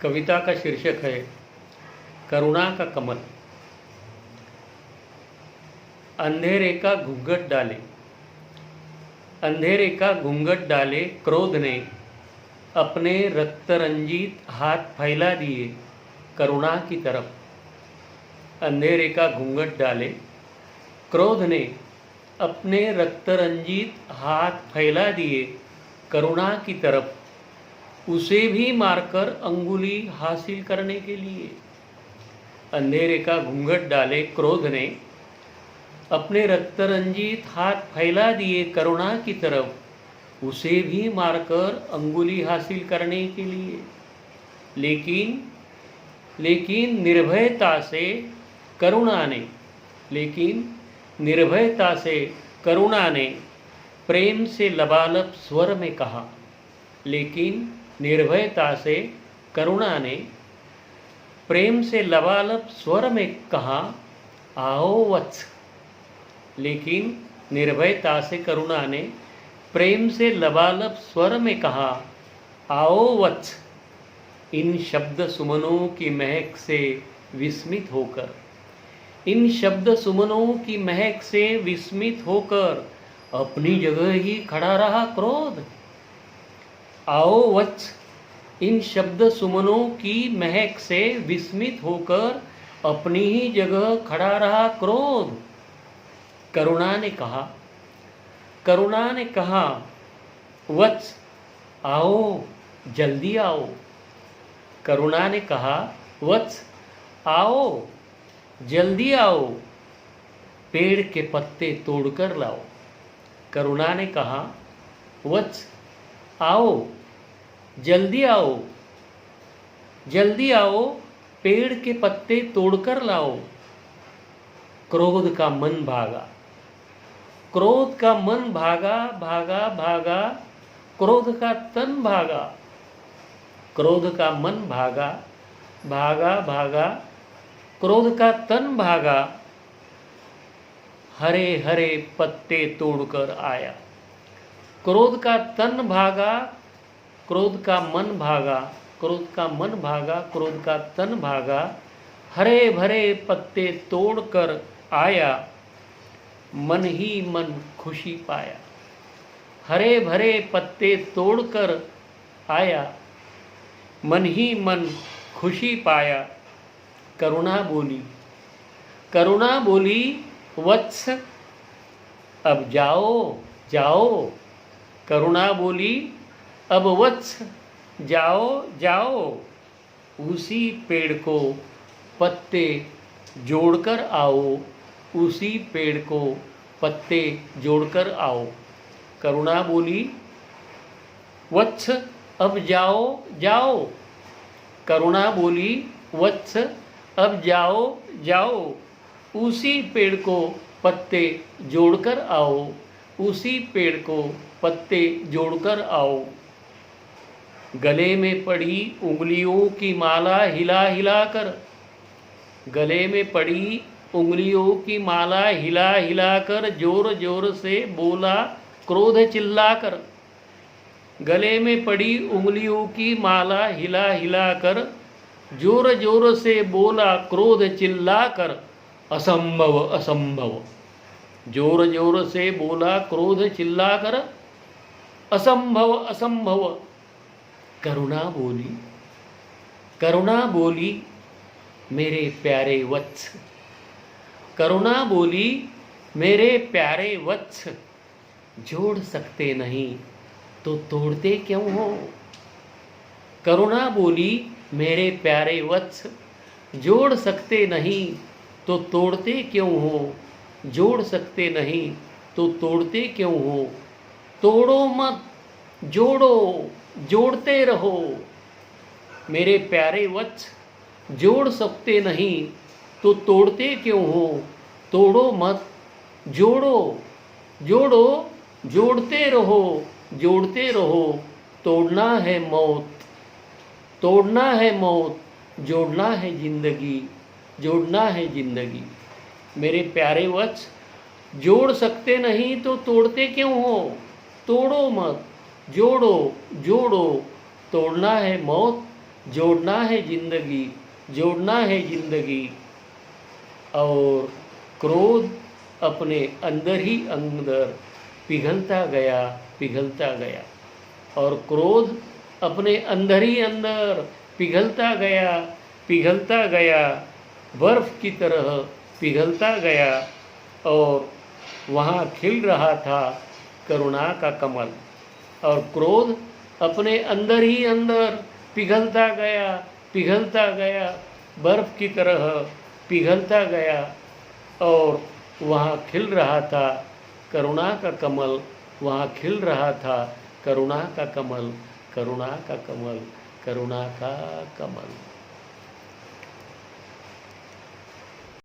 कविता का शीर्षक है करुणा का कमल। अंधेरे का घूंघट डाले, अंधेरे का घूंघट डाले क्रोध ने अपने रक्तरंजित हाथ फैला दिए करुणा की तरफ। अंधेरे का घूंघट डाले क्रोध ने अपने रक्तरंजित हाथ फैला दिए करुणा की तरफ, उसे भी मारकर अंगुली हासिल करने के लिए। अंधेरे का घूंघट डाले क्रोध ने अपने रक्तरंजित हाथ फैला दिए करुणा की तरफ, उसे भी मारकर अंगुली हासिल करने के लिए। लेकिन निर्भयता से करुणा ने करुणा ने प्रेम से लबालब स्वर में कहा। निर्भयता से करुणा ने प्रेम से लबालब स्वर में कहा, आओ वत्स। लेकिन निर्भयता से करुणा ने प्रेम से लबालब स्वर में कहा, आओ वत्स। इन शब्द सुमनों की महक से विस्मित होकर, इन शब्द सुमनों की महक से विस्मित होकर अपनी जगह ही खड़ा रहा क्रोध। आओ वत्स। इन शब्द सुमनों की महक से विस्मित होकर अपनी ही जगह खड़ा रहा क्रोध। करुणा ने कहा वत्स आओ, जल्दी आओ। करुणा ने कहा वत्स आओ, जल्दी आओ, पेड़ के पत्ते तोड़कर लाओ। करुणा ने कहा वत्स आओ, जल्दी आओ, जल्दी आओ, पेड़ के पत्ते तोड़कर लाओ। क्रोध का मन भागा, क्रोध का मन भागा, भागा भागा, क्रोध का तन भागा। क्रोध का मन भागा, भागा भागा, क्रोध का तन भागा। हरे हरे पत्ते तोड़कर आया। क्रोध का तन भागा, क्रोध का मन भागा, क्रोध का मन भागा, क्रोध का तन भागा। हरे भरे पत्ते तोड़कर आया, मन ही मन खुशी पाया। हरे भरे पत्ते तोड़कर आया, मन ही मन खुशी पाया। करुणा बोली वत्स अब जाओ जाओ। करुणा बोली अब वत्स जाओ जाओ, उसी पेड़ को पत्ते जोड़कर आओ, उसी पेड़ को पत्ते जोड़कर आओ। करुणा बोली वत्स अब जाओ जाओ। करुणा बोली वत्स अब जाओ जाओ, उसी पेड़ को पत्ते जोड़कर आओ, उसी पेड़ को पत्ते जोड़कर आओ। गले में पड़ी उंगलियों की माला हिला हिला कर, गले में पड़ी उंगलियों की माला हिला हिला कर जोर जोर से बोला क्रोध चिल्लाकर। गले में पड़ी उंगलियों की माला हिला हिला कर जोर जोर से बोला क्रोध चिल्लाकर, असंभव असंभव। जोर जोर से बोला क्रोध चिल्लाकर, असंभव असंभव। करुणा बोली मेरे प्यारे वत्स। करुणा बोली मेरे प्यारे वत्स, जोड़ सकते नहीं तो तोड़ते क्यों हो। करुणा बोली मेरे प्यारे वत्स, जोड़ सकते नहीं तो तोड़ते क्यों हो। जोड़ सकते नहीं तो तोड़ते क्यों हो। तोड़ो मत, जोड़ो, जोड़ते रहो। मेरे प्यारे वत्स, जोड़ सकते नहीं तो तोड़ते क्यों हो। तोड़ो मत, जोड़ो, जोड़ो, जोड़ते रहो, जोड़ते रहो। तोड़ना है मौत, तोड़ना है मौत, जोड़ना है जिंदगी, जोड़ना है जिंदगी। मेरे प्यारे वत्स, जोड़ सकते नहीं तो तोड़ते क्यों हो। तोड़ो मत, जोड़ो, जोड़ो, तोड़ना है मौत, जोड़ना है जिंदगी, जोड़ना है जिंदगी। और क्रोध अपने अंदर ही अंदर पिघलता गया, पिघलता गया। और क्रोध अपने अंदर ही अंदर पिघलता गया, पिघलता गया, बर्फ की तरह पिघलता गया। और वहाँ खिल रहा था करुणा का कमल। और क्रोध अपने अंदर ही अंदर पिघलता गया, पिघलता गया, बर्फ की तरह पिघलता गया। और वहाँ खिल रहा था करुणा का कमल, वहाँ खिल रहा था करुणा का कमल, करुणा का कमल, करुणा का कमल।